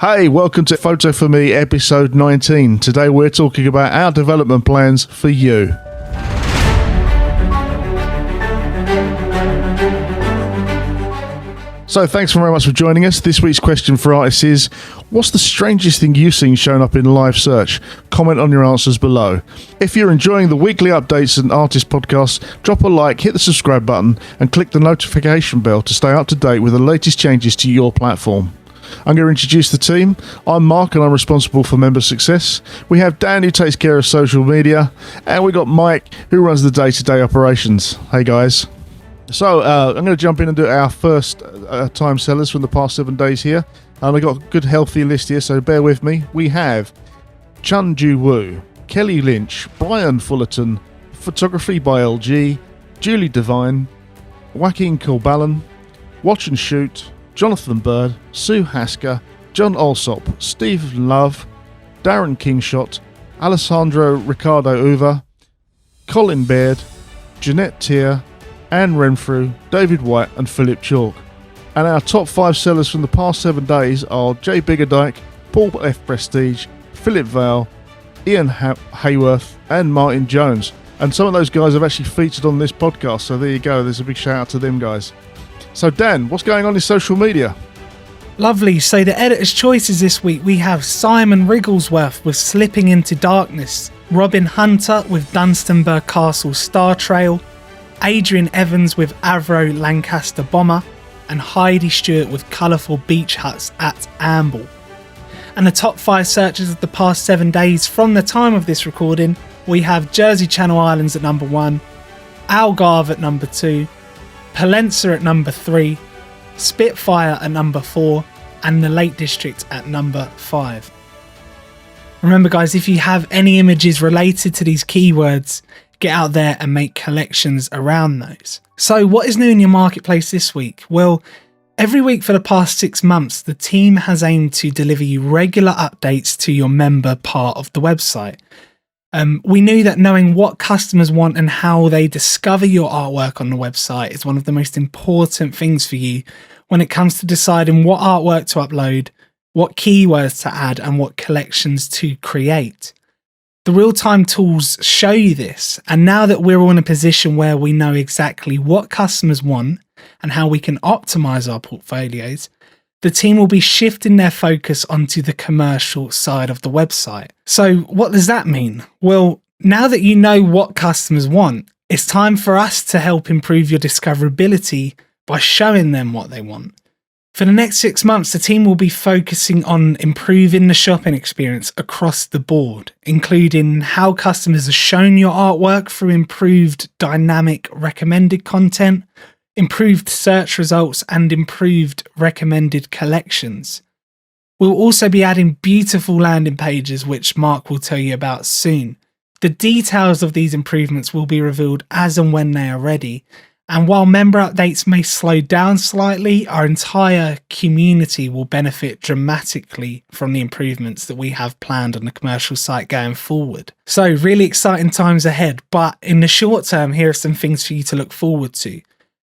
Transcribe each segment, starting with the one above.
Hey, welcome to Photo4me episode 19. Today we're talking about our development plans for you. So thanks very much for joining us. This week's question for artists is, what's the strangest thing you've seen shown up in live search? Comment on your answers below. If you're enjoying the weekly updates and artist podcasts, drop a like, hit the subscribe button and click the notification bell to stay up to date with the latest changes to your platform. I'm going to introduce the team. I'm Mark and I'm responsible for member success. We have Dan who takes care of social media, and we got Mike who runs the day-to-day operations. Hey guys. So I'm going to jump in and do our first time sellers from the past 7 days here. And I've got a good healthy list here, so bear with me. We have Chun Ju Woo, Kelly Lynch, Brian Fullerton, Photography by LG, Julie Devine, Joaquin Corballan, Watch and Shoot, Jonathan Bird, Sue Hasker, John Alsop, Steve Love, Darren Kingshot, Alessandro Ricardo Uva, Colin Baird, Jeanette Tier, Anne Renfrew, David White and Philip Chalk. And our top 5 sellers from the past 7 days are Jay Biggerdyke, Paul F. Prestige, Philip Vale, Ian Hayworth and Martin Jones. And some of those guys have actually featured on this podcast, so there you go, there's a big shout out to them guys. So Dan, what's going on in social media? Lovely. So the editor's choices this week, we have Simon Wrigglesworth with Slipping Into Darkness, Robin Hunter with Dunstanburgh Castle Star Trail, Adrian Evans with Avro Lancaster Bomber, and Heidi Stewart with Colourful Beach Huts at Amble. And the top 5 searches of the past 7 days from the time of this recording, we have Jersey Channel Islands at number 1, Algarve at number 2, Palenza at number 3, Spitfire at number 4, and the Lake District at number 5. Remember guys, if you have any images related to these keywords, get out there and make collections around those. So what is new in your marketplace this week? Well, every week for the past 6 months, the team has aimed to deliver you regular updates to your member part of the website. We knew that knowing what customers want and how they discover your artwork on the website is one of the most important things for you when it comes to deciding what artwork to upload, what keywords to add, and what collections to create. The real-time tools show you this, and now that we're all in a position where we know exactly what customers want and how we can optimize our portfolios, the team will be shifting their focus onto the commercial side of the website. So what does that mean? Well, now that you know what customers want, it's time for us to help improve your discoverability by showing them what they want. For the next 6 months, the team will be focusing on improving the shopping experience across the board, including how customers are shown your artwork through improved dynamic recommended content, improved search results, and improved recommended collections. We'll also be adding beautiful landing pages, which Mark will tell you about soon. The details of these improvements will be revealed as and when they are ready. And while member updates may slow down slightly, our entire community will benefit dramatically from the improvements that we have planned on the commercial site going forward. So really exciting times ahead, but in the short term, here are some things for you to look forward to.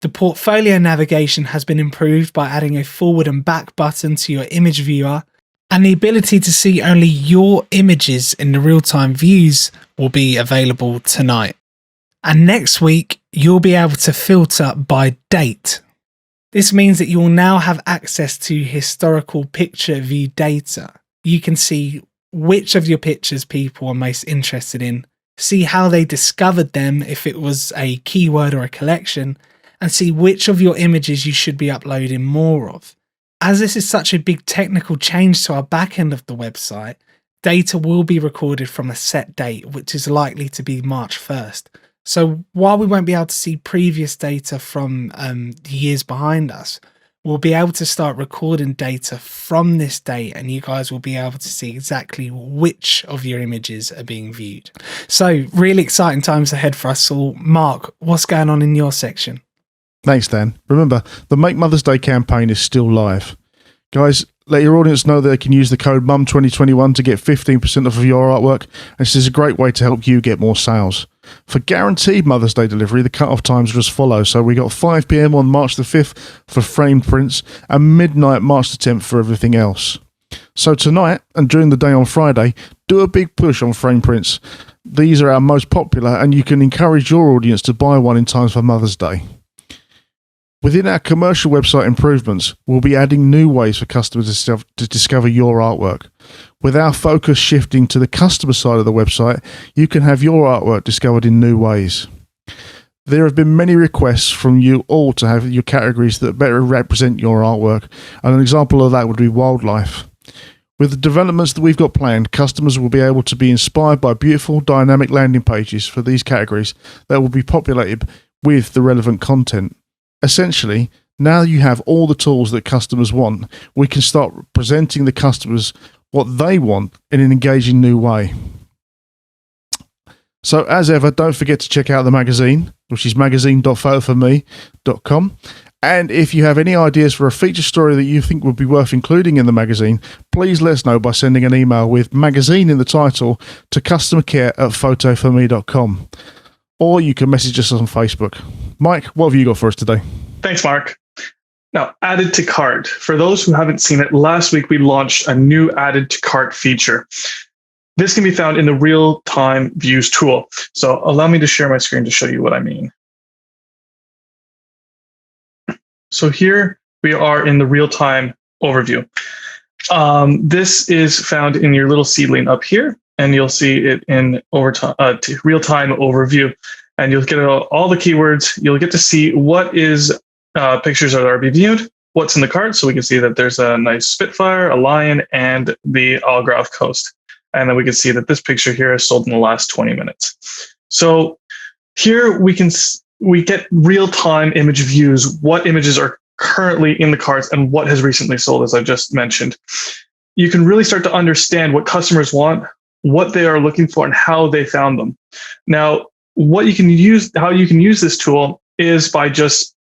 The portfolio navigation has been improved by adding a forward and back button to your image viewer, and the ability to see only your images in the real-time views will be available tonight. And next week, you'll be able to filter by date. This means that you will now have access to historical picture view data. You can see which of your pictures people are most interested in, see how they discovered them if it was a keyword or a collection, and see which of your images you should be uploading more of. As this is such a big technical change to our back end of the website, data will be recorded from a set date, which is likely to be March 1st. So while we won't be able to see previous data from the years behind us, we'll be able to start recording data from this date, and you guys will be able to see exactly which of your images are being viewed. So really exciting times ahead for us all. Mark, what's going on in your section? Thanks, Dan. Remember, the Make Mother's Day campaign is still live. Guys, let your audience know they can use the code MUM2021 to get 15% off of your artwork, and this is a great way to help you get more sales. For guaranteed Mother's Day delivery, the cut-off times are as follows. So we got 5 p.m. on March the 5th for framed prints and midnight March the 10th for everything else. So tonight and during the day on Friday, do a big push on frame prints. These are our most popular, and you can encourage your audience to buy one in time for Mother's Day. Within our commercial website improvements, we'll be adding new ways for customers to discover your artwork. With our focus shifting to the customer side of the website, you can have your artwork discovered in new ways. There have been many requests from you all to have your categories that better represent your artwork, and an example of that would be wildlife. With the developments that we've got planned, customers will be able to be inspired by beautiful, dynamic landing pages for these categories that will be populated with the relevant content. Essentially, now you have all the tools that customers want, we can start presenting the customers what they want in an engaging new way. So as ever, don't forget to check out the magazine, which is magazine.photo4me.com. And if you have any ideas for a feature story that you think would be worth including in the magazine, please let us know by sending an email with magazine in the title to customercare@photo4me.com. Or you can message us on Facebook. Mike, what have you got for us today? Thanks, Mark. Now, added to cart. For those who haven't seen it, last week we launched a new added to cart feature. This can be found in the real-time views tool. So allow me to share my screen to show you what I mean. So here we are in the real-time overview. This is found in your little seedling up here, and you'll see it in real-time overview. And you'll get all the keywords. You'll get to see what is pictures that are being viewed, what's in the cart. So we can see that there's a nice Spitfire, a lion, and the Algarve coast. And then we can see that this picture here is sold in the last 20 minutes. So here we get real-time image views, what images are currently in the carts and what has recently sold, as I just mentioned. You can really start to understand what customers want, what they are looking for, and how they found them. Now, how you can use this tool is by just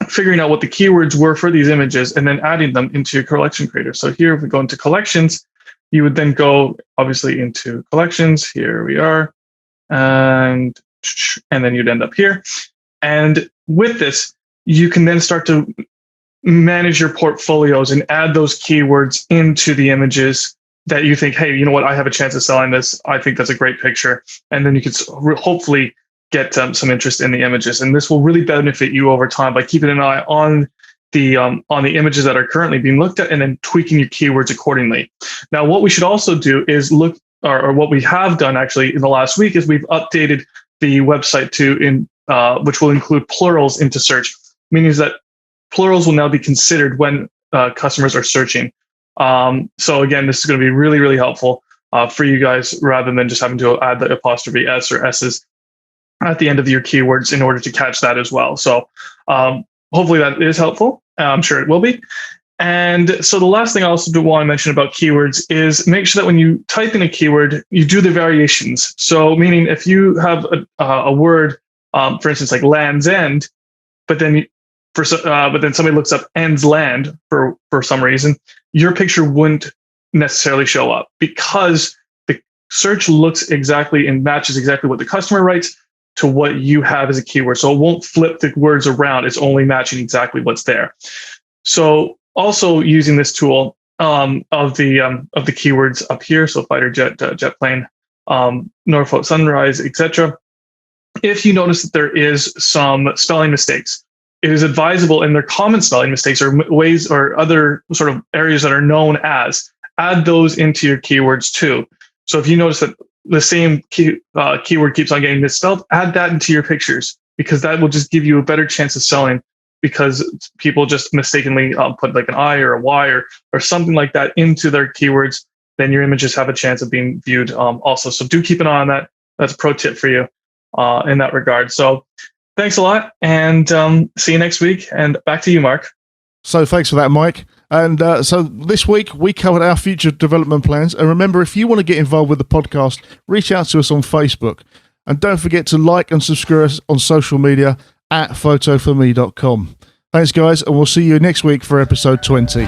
figuring out what the keywords were for these images and then adding them into your collection creator. So here, if we go into collections, you would then go obviously into collections. Here we are, and then you'd end up here. And with this, you can then start to manage your portfolios and add those keywords into the images that you think, hey, you know what, I have a chance of selling this. I think that's a great picture. And then you can hopefully get some interest in the images. And this will really benefit you over time by keeping an eye on the images that are currently being looked at and then tweaking your keywords accordingly. Now, what we should also do is look, or what we have done actually in the last week is we've updated the website which will include plurals into search, meaning that plurals will now be considered when customers are searching. So again, this is going to be really, really helpful for you guys, rather than just having to add the apostrophe S or S's at the end of your keywords in order to catch that as well. So hopefully that is helpful. I'm sure it will be. And so the last thing I also do want to mention about keywords is make sure that when you type in a keyword, you do the variations. So meaning if you have a word, for instance, like Land's End, but then somebody looks up ends land for some reason, your picture wouldn't necessarily show up because the search looks exactly and matches exactly what the customer writes to what you have as a keyword. So it won't flip the words around. It's only matching exactly what's there. So also using this tool of the keywords up here, so fighter jet, jet plane, Norfolk sunrise, etc. If you notice that there is some spelling mistakes, it is advisable, and they're common spelling mistakes or ways or other sort of areas that are known as, add those into your keywords too. So if you notice that the same keyword keeps on getting misspelled, add that into your pictures, because that will just give you a better chance of selling, because people just mistakenly put like an I or a Y or something like that into their keywords. Then your images have a chance of being viewed also. So do keep an eye on that. That's a pro tip for you in that regard. So thanks a lot, and see you next week. And back to you, Mark. So thanks for that, Mike. And so this week we covered our future development plans. And remember, if you want to get involved with the podcast, reach out to us on Facebook. And don't forget to like and subscribe us on social media at photo4me.com. Thanks, guys, and we'll see you next week for episode 20.